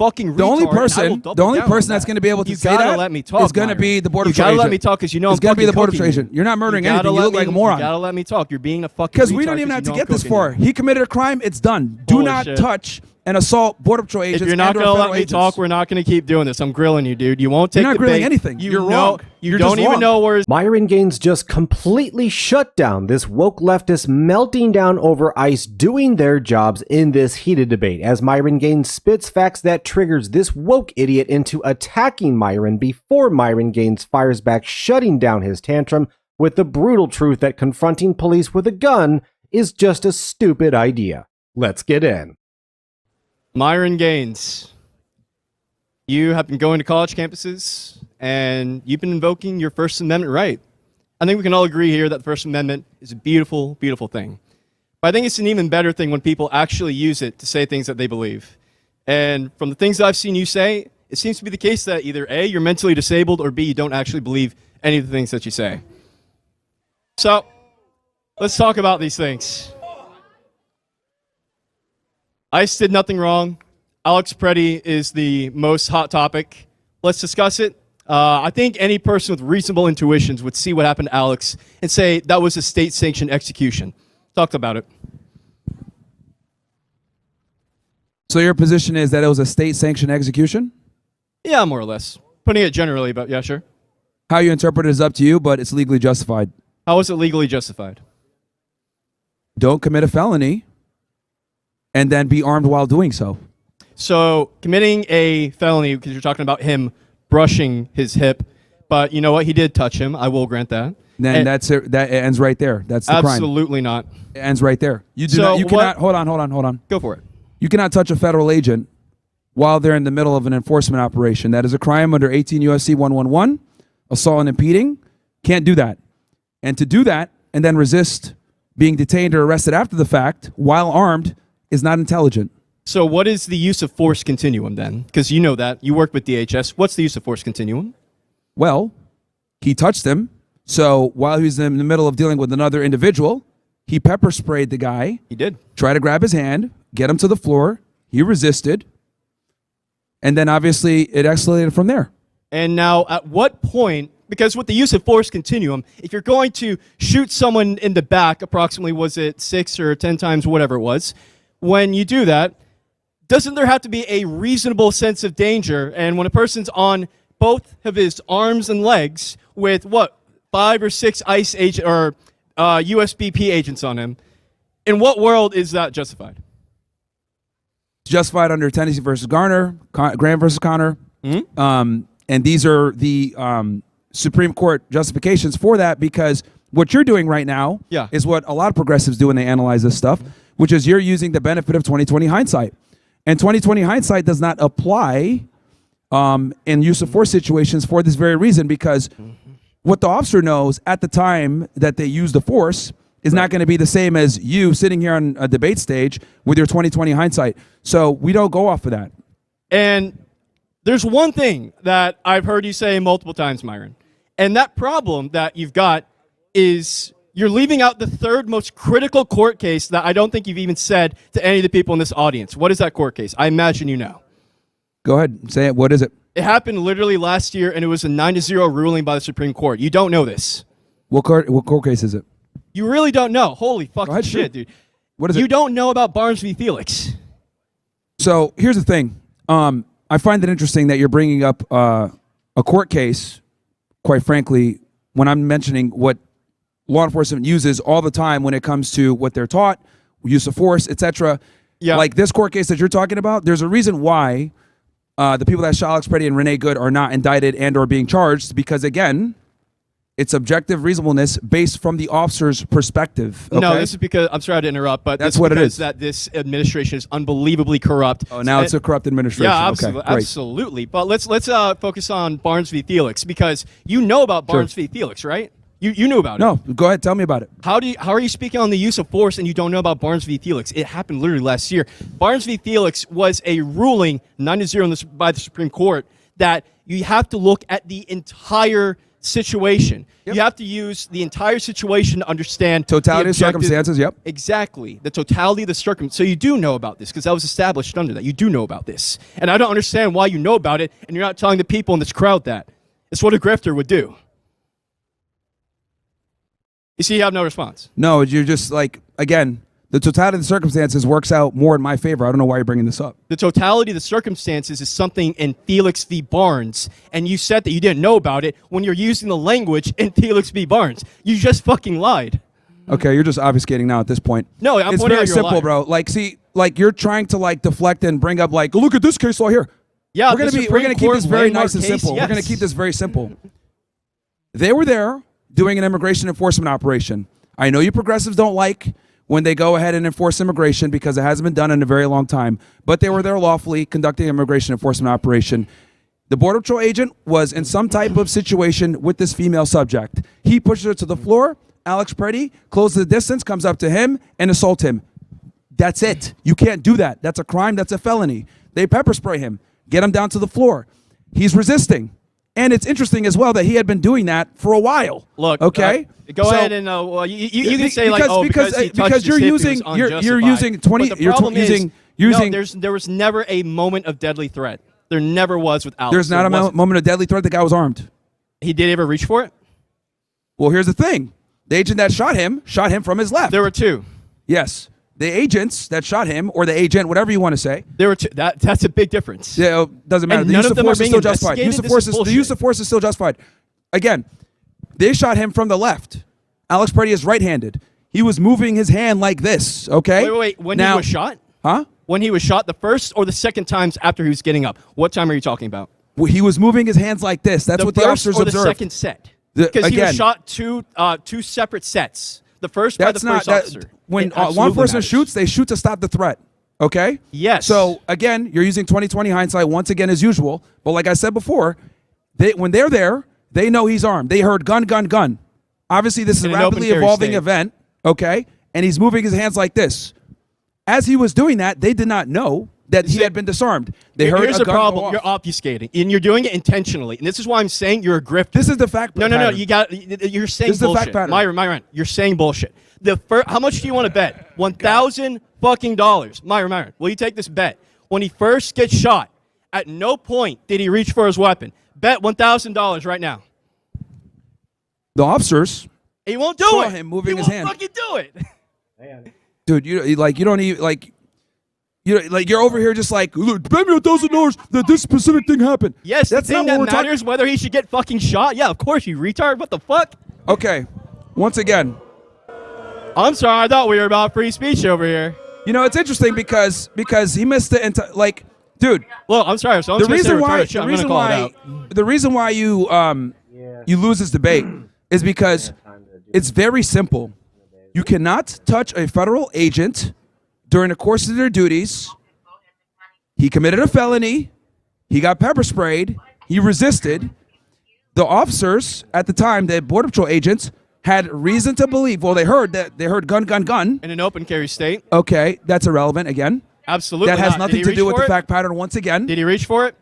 fucking retard. The only person that's going to be able to say that let me talk, is going to be the Border Patrol agent. You gotta agent. let me talk because you know it's going to be the Border Patrol agent. You're not murdering anything. You look like a moron. You gotta let me talk. You're being a fucking Because we don't even have to get this far. He committed a crime. It's done. Do not touch and assault Border Patrol agents. If you're not going to let me talk, we're not going to keep doing this. I'm grilling you, dude. You won't take You're not grilling anything. You're wrong. You don't even know where. Myron Gaines just completely shut down this woke leftist melting down over ICE doing their jobs in this heated debate, as Myron Gaines spits facts that triggers this woke idiot into attacking Myron before Myron Gaines fires back, shutting down his tantrum with the brutal truth that confronting police with a gun is just a stupid idea. Let's get in. Myron Gaines, you have been going to college campuses and you've been invoking your First Amendment right. I think we can all agree here that the First Amendment is a beautiful, beautiful thing. But I think it's an even better thing when people actually use it to say things that they believe. And from the things that I've seen you say, it seems to be the case that either A, you're mentally disabled, or B, you don't actually believe any of the things that you say. So, let's talk about these things. ICE did nothing wrong. Alex Preddy is the most hot topic. Let's discuss it. I think any person with reasonable intuitions would see what happened to Alex and say that was a state-sanctioned execution. Talked about it. So your position is that it was a state-sanctioned execution? Yeah, more or less. Putting it generally, but yeah, sure. How you interpret it is up to you, but it's legally justified. How is it legally justified? Don't commit a felony and then be armed while doing so. So committing a felony, because you're talking about him brushing his hip, but you know what? He did touch him. I will grant that. Then that's it. That ends right there. That's the crime. Absolutely not. It ends right there. You do So not. You cannot. Hold on. Go for it. You cannot touch a federal agent while they're in the middle of an enforcement operation. That is a crime under 18 U.S.C. 111, assault and impeding. Can't do that. And to do that and then resist being detained or arrested after the fact while armed is not intelligent. So what is the use of force continuum then? Because you know that. You work with DHS. What's the use of force continuum? Well, he touched him. So while he was in the middle of dealing with another individual, he pepper sprayed the guy. He did. Tried to grab his hand, get him to the floor. He resisted. And then obviously it escalated from there. And now at what point, because with the use of force continuum, if you're going to shoot someone in the back, approximately, was it 6 or 10 times, whatever it was, when you do that, doesn't there have to be a reasonable sense of danger? And when a person's on both of his arms and legs with, 5 or 6 ICE agent or USBP agents on him, in what world is that justified? It's justified under Tennessee versus Garner, Graham versus Connor. Mm-hmm. And these are the Supreme Court justifications for that, because what you're doing right now is what a lot of progressives do when they analyze this stuff, which is you're using the benefit of 20/20 hindsight. And 20/20 hindsight does not apply in use of force situations for this very reason, because what the officer knows at the time that they use the force is not going to be the same as you sitting here on a debate stage with your 20/20 hindsight. So we don't go off of that. And there's one thing that I've heard you say multiple times, Myron, and that problem that you've got is you're leaving out the third most critical court case that I don't think you've even said to any of the people in this audience. What is that court case? I imagine you know. Go ahead, say it. What is it? It happened literally last year, and it was a 9-0 ruling by the Supreme Court. You don't know this. What court case is it? You really don't know. Holy fucking shit, dude. What is it? You don't know about Barnes v. Felix. So here's the thing. I find it interesting that you're bringing up a court case, quite frankly, when I'm mentioning what law enforcement uses all the time when it comes to what they're taught, use of force, etc. Yeah. Like this court case that you're talking about, there's a reason why the people that shot Alex Preddy and Renee Good are not indicted and or being charged, because again, it's objective reasonableness based from the officer's perspective. Okay? No, this is because, I'm sorry to interrupt, but that's what it is. That this administration is unbelievably corrupt. Oh, now it's a corrupt administration. Yeah, absolutely. Okay, absolutely. But let's focus on Barnes v. Felix, because you know about Barnes v. Felix, right? You knew about it. No, go ahead, tell me about it. How are you speaking on the use of force and you don't know about Barnes v. Felix? It happened literally last year. Barnes v. Felix was a ruling 9-0 by the Supreme Court that you have to look at the entire situation. Yep. You have to use the entire situation to understand Totality the of objective- circumstances, yep. Exactly. The totality of the circumstances. So you do know about this because that was established under that. You do know about this. And I don't understand why you know about it and you're not telling the people in this crowd that. It's what a grifter would do. You see, you have no response. No, you're just like, again, the totality of the circumstances works out more in my favor. I don't know why you're bringing this up. The totality of the circumstances is something in Felix v. Barnes, and you said that you didn't know about it when you're using the language in Felix v. Barnes. You just fucking lied. Okay, you're just obfuscating now at this point. No, I'm it's pointing very out you're a simple, liar. bro. Like, see, like you're trying to like deflect and bring up like, look at this case law here. Yeah, we're gonna keep this very nice and simple. Yes. We're gonna keep this very simple. They were there doing an immigration enforcement operation. I know you progressives don't like when they go ahead and enforce immigration because it hasn't been done in a very long time, but they were there lawfully conducting an immigration enforcement operation. The Border Patrol agent was in some type of situation with this female subject. He pushes her to the floor. Alex Preddy closes the distance, comes up to him, and assaults him. That's it. You can't do that. That's a crime. That's a felony. They pepper spray him, get him down to the floor. He's resisting. And it's interesting as well that he had been doing that for a while. Look, okay, go ahead and well, you can say like, oh, because he touched because his hip, it was you're using unjustified. 20. But the You're problem is, using. no, there was never a moment of deadly threat. There never was with Alex. There's not a moment of deadly threat. The guy was armed. He did ever reach for it? Well, here's the thing: the agent that shot him from his left. There were two. Yes. The agents that shot him, or the agent, whatever you want to say. There were two. That's a big difference. Yeah, doesn't matter. And The none use of of them are force is being still justified. investigated. The use of force is still justified. Again, they shot him from the left. Alex Preddy is right-handed. He was moving his hand like this, okay? Wait. When he was shot? Huh? When he was shot, the first or the second times after he was getting up? What time are you talking about? Well, he was moving his hands like this. That's what the officers first or observed. the second set? Because he was again, shot two separate sets. The first by the That's first not officer. when It law absolutely enforcement matters. shoots, they shoot to stop the threat. Okay? Yes. So again, you're using 20/20 hindsight once again as usual. But like I said before, when they're there, they know he's armed. They heard gun, gun, gun. Obviously, this is a In an open rapidly carry evolving state. event. Okay, and he's moving his hands like this. As he was doing that, they did not know that he had been disarmed. They heard Here's a the gun go problem. off. You're obfuscating, and you're doing it intentionally. And this is why I'm saying you're a grifter. This is the fact. No. pattern. You're saying This is the bullshit. fact pattern. Myron, you're saying bullshit. How much do you want to bet? $1,000 fucking dollars. Myron, will you take this bet? When he first gets shot, at no point did he reach for his weapon. Bet $1,000 right now. The officers, He won't do Saw it. him moving he his won't hand. fucking do it. dude, you don't even like. You're over here just like, look, bet me $1,000 that this specific thing happened. Yes, that's the thing not what that we're talking. matters whether he should get fucking shot. Yeah, of course, you retard. What the fuck? Okay, once again, I'm sorry. I thought we were about free speech over here. you know it's interesting because he missed the like, dude. Well, I'm sorry. So The reason why you lose this debate is because it's very simple. You cannot touch a federal agent during the course of their duties. He committed a felony. He got pepper sprayed. He resisted. The officers at the time, the Border Patrol agents, had reason to believe. Well, they heard gun, gun, gun. in an open carry state. Okay, that's irrelevant again. Absolutely. That has not. nothing Did to he do reach with the for it? fact pattern. Once again, Did he reach for it?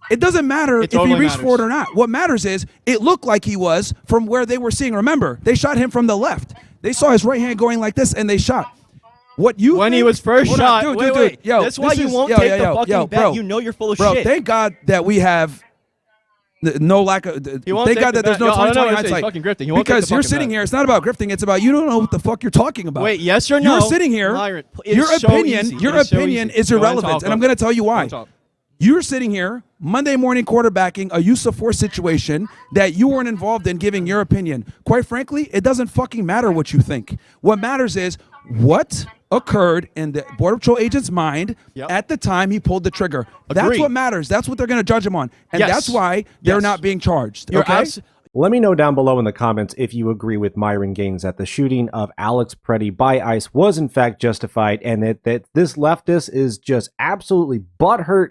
it doesn't matter if he totally reached for it or matters. not. What matters is it looked like he was from where they were seeing. Remember, they shot him from the left. They saw his right hand going like this, and they shot. When he was first Hold on, shot, dude, wait. Yo, That's why this you is- won't yo, take yo, the yo, fucking yo, bet. bro. You know you're full of Bro, shit. thank God that we have no lack of. He won't Thank take God the that there's bet. no Yo, I don't know 20/20 what to say. He's hindsight. fucking grifting. He won't take Because the you're fucking sitting bet. here. It's not about grifting. It's about you don't know what the fuck you're talking about. Wait, yes or no? You're sitting here. Myron, it your is so opinion. easy. Your It is so opinion easy. is Go ahead and irrelevant, talk, and I'm bro. going to tell you Go why. ahead and talk. You're sitting here Monday morning quarterbacking a use of force situation that you weren't involved in giving your opinion. Quite frankly, it doesn't fucking matter what you think. What matters is what occurred in the Border Patrol agent's mind Yep. at the time he pulled the trigger. That's Agreed. what matters. That's what they're going to judge him on. And Yes. that's why they're Yes. not being charged. You're okay? Let me know down below in the comments if you agree with Myron Gaines that the shooting of Alex Preddy by ICE was in fact justified, and that this leftist is just absolutely butthurt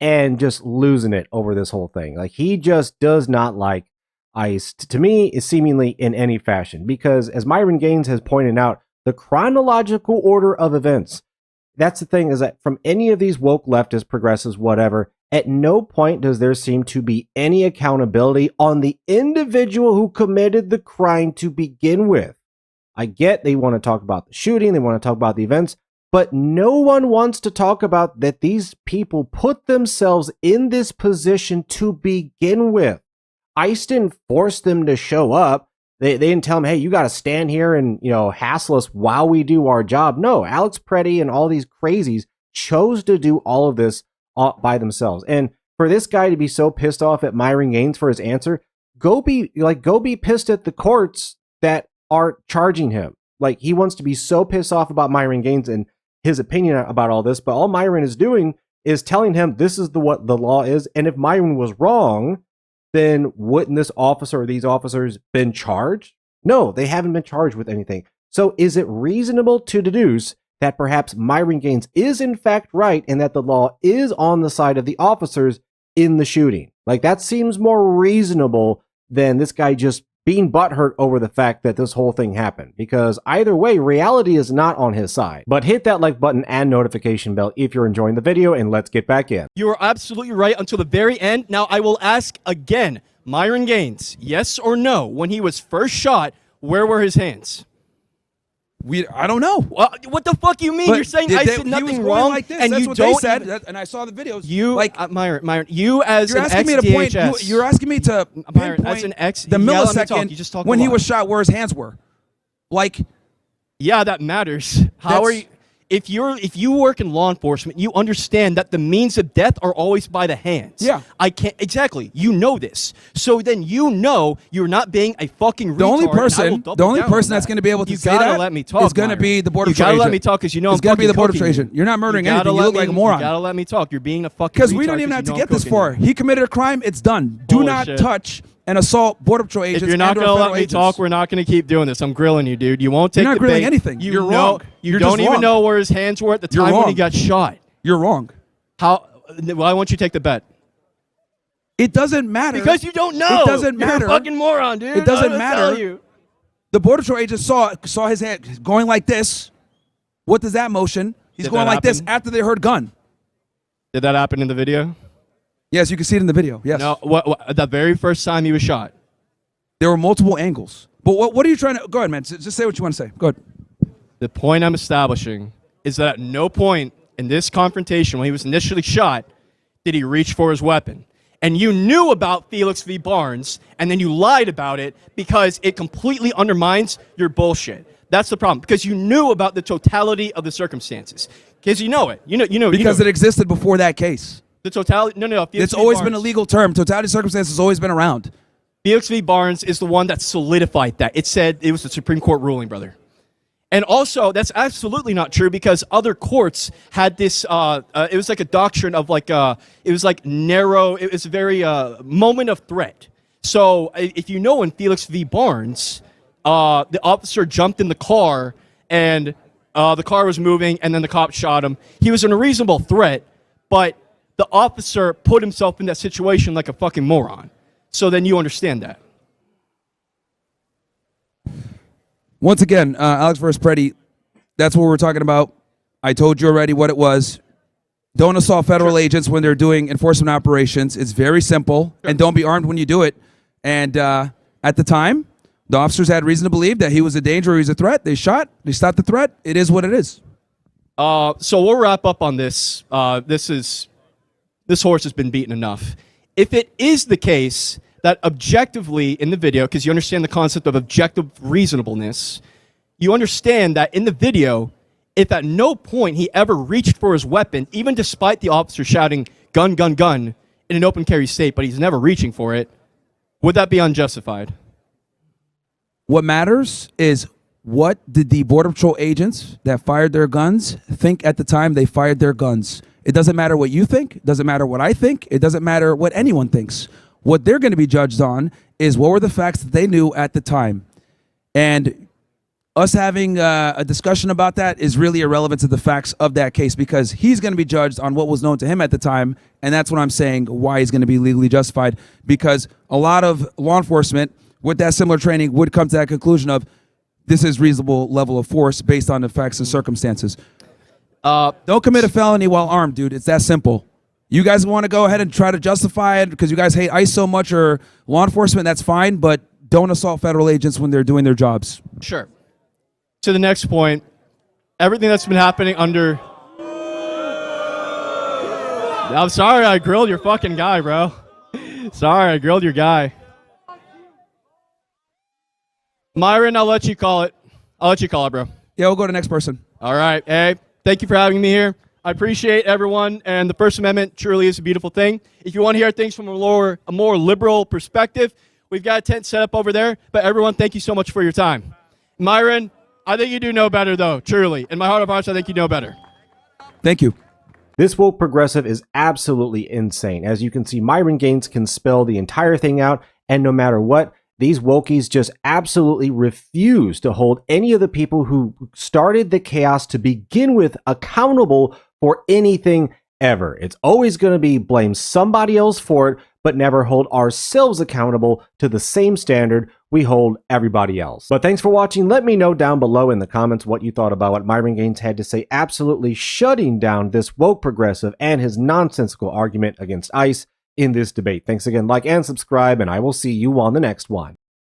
and just losing it over this whole thing. Like, he just does not like ICE, to me, is seemingly in any fashion. Because as Myron Gaines has pointed out, the chronological order of events, that's the thing, is that from any of these woke leftists, progressives, whatever, At no point does there seem to be any accountability on the individual who committed the crime to begin with. I get they want to talk about the shooting, they want to talk about the events, but no one wants to talk about that these people put themselves in this position to begin with. ICE didn't force them to show up. They didn't tell them, hey, you got to stand here and, hassle us while we do our job. No, Alex Preddy and all these crazies chose to do all of this by themselves. And for this guy to be so pissed off at Myron Gaines for his answer, go be pissed at the courts that are charging him. Like, he wants to be so pissed off about Myron Gaines and his opinion about all this, but all Myron is doing is telling him this is what the law is. And if Myron was wrong, then wouldn't this officer or these officers been charged? No, they haven't been charged with anything. So is it reasonable to deduce that perhaps Myron Gaines is in fact right and that the law is on the side of the officers in the shooting? Like, that seems more reasonable than this guy just being butthurt over the fact that this whole thing happened, because either way, reality is not on his side. But hit that like button and notification bell if you're enjoying the video, and let's get back in. You are absolutely right until the very end. Now, I will ask again, Myron Gaines, yes or no, when he was first shot, where were his hands? I don't know. What the fuck you mean? But you're saying I said nothing wrong, like this. and That's you what don't. They said, and I saw the videos. You, like Myron, you as you're an asking me to point. ex-DHS, You're asking me to Myron, as an ex, the millisecond when he was shot, where his hands were. Like, yeah, that matters. How are you? If you work in law enforcement, you understand that the means of death are always by the hands. Yeah. I can't exactly. You know this. So then you're not being a fucking retard. The only person that's going to be able to you say gotta that let me talk, is going to be the border patrol agent. You gotta let me talk because you know it's I'm fucking going to be the border patrol cooking agent. You're not murdering you anything. You look like a moron. You gotta let me talk. You're being a fucking because we don't even have to get this far. He committed a crime. It's done. Do not touch and assault border patrol agents. If you're not going to let me talk, we're not going to keep doing this. I'm grilling you, dude. You won't take the bait. You're not grilling anything. You're wrong. You don't even know where his hands were at the time when he got shot. You're wrong. Why won't you take the bet? It doesn't matter. Because you don't know. It doesn't matter. You're a fucking moron, dude. It doesn't matter. You. The border patrol agent saw his hand going like this. What does that motion? He's going like this after they heard gun. Did that happen in the video? Yes, you can see it in the video. Yes. No, the very first time he was shot. There were multiple angles. But what are you trying to... Go ahead, man. Just say what you want to say. Go ahead. The point I'm establishing is that at no point in this confrontation, when he was initially shot, did he reach for his weapon. And you knew about Felix v. Barnes, and then you lied about it because it completely undermines your bullshit. That's the problem, because you knew about the totality of the circumstances. Because you know it. Because it existed before that case. The totality... No. Felix it's always been a legal term. Totality of circumstances has always been around. Felix v. Barnes is the one that solidified that. It said it was the Supreme Court ruling, brother. And also, that's absolutely not true because other courts had this, it was like a doctrine of like, it was like narrow, it was a very moment of threat. So if you know in Felix v. Barnes, the officer jumped in the car and the car was moving and then the cop shot him. He was in a reasonable threat, but the officer put himself in that situation like a fucking moron. So then you understand that. Once again, Alex versus Preddy, that's what we're talking about. I told you already what it was. Don't assault federal agents when they're doing enforcement operations. It's very simple. And don't be armed when you do it. And at the time, the officers had reason to believe that he was a danger or he was a threat. They shot. They stopped the threat. It is what it is. So we'll wrap up on this. This horse has been beaten enough. If it is the case that objectively in the video, because you understand the concept of objective reasonableness, you understand that in the video, if at no point he ever reached for his weapon, even despite the officer shouting, gun, gun, gun, in an open carry state, but he's never reaching for it, would that be unjustified? What matters is what did the Border Patrol agents that fired their guns think at the time they fired their guns? It doesn't matter what you think. It doesn't matter what I think. It doesn't matter what anyone thinks. What they're going to be judged on is what were the facts that they knew at the time. And us having a discussion about that is really irrelevant to the facts of that case because he's going to be judged on what was known to him at the time. And that's what I'm saying why he's going to be legally justified, because a lot of law enforcement with that similar training would come to that conclusion of this is reasonable level of force based on the facts and circumstances. Don't commit a felony while armed, dude. It's that simple. You guys want to go ahead and try to justify it because you guys hate ICE so much or law enforcement, that's fine, but don't assault federal agents when they're doing their jobs. Sure. To the next point, everything that's been happening under... I'm sorry I grilled your fucking guy, bro. Sorry, I grilled your guy. Myron, I'll let you call it. I'll let you call it, bro. Yeah, we'll go to the next person. All right. Hey, thank you for having me here. I appreciate everyone, and the First Amendment truly is a beautiful thing. If you want to hear things from a more liberal perspective, we've got a tent set up over there. But everyone, thank you so much for your time. Myron, I think you do know better, though, truly. In my heart of hearts, I think you know better. Thank you. This woke progressive is absolutely insane. As you can see, Myron Gaines can spell the entire thing out, and no matter what, these wokies just absolutely refuse to hold any of the people who started the chaos to begin with accountable for anything ever. It's always going to be blame somebody else for it, but never hold ourselves accountable to the same standard we hold everybody else. But thanks for watching. Let me know down below in the comments what you thought about what Myron Gaines had to say, absolutely shutting down this woke progressive and his nonsensical argument against ICE in this debate. Thanks again, like and subscribe, and I will see you on the next one.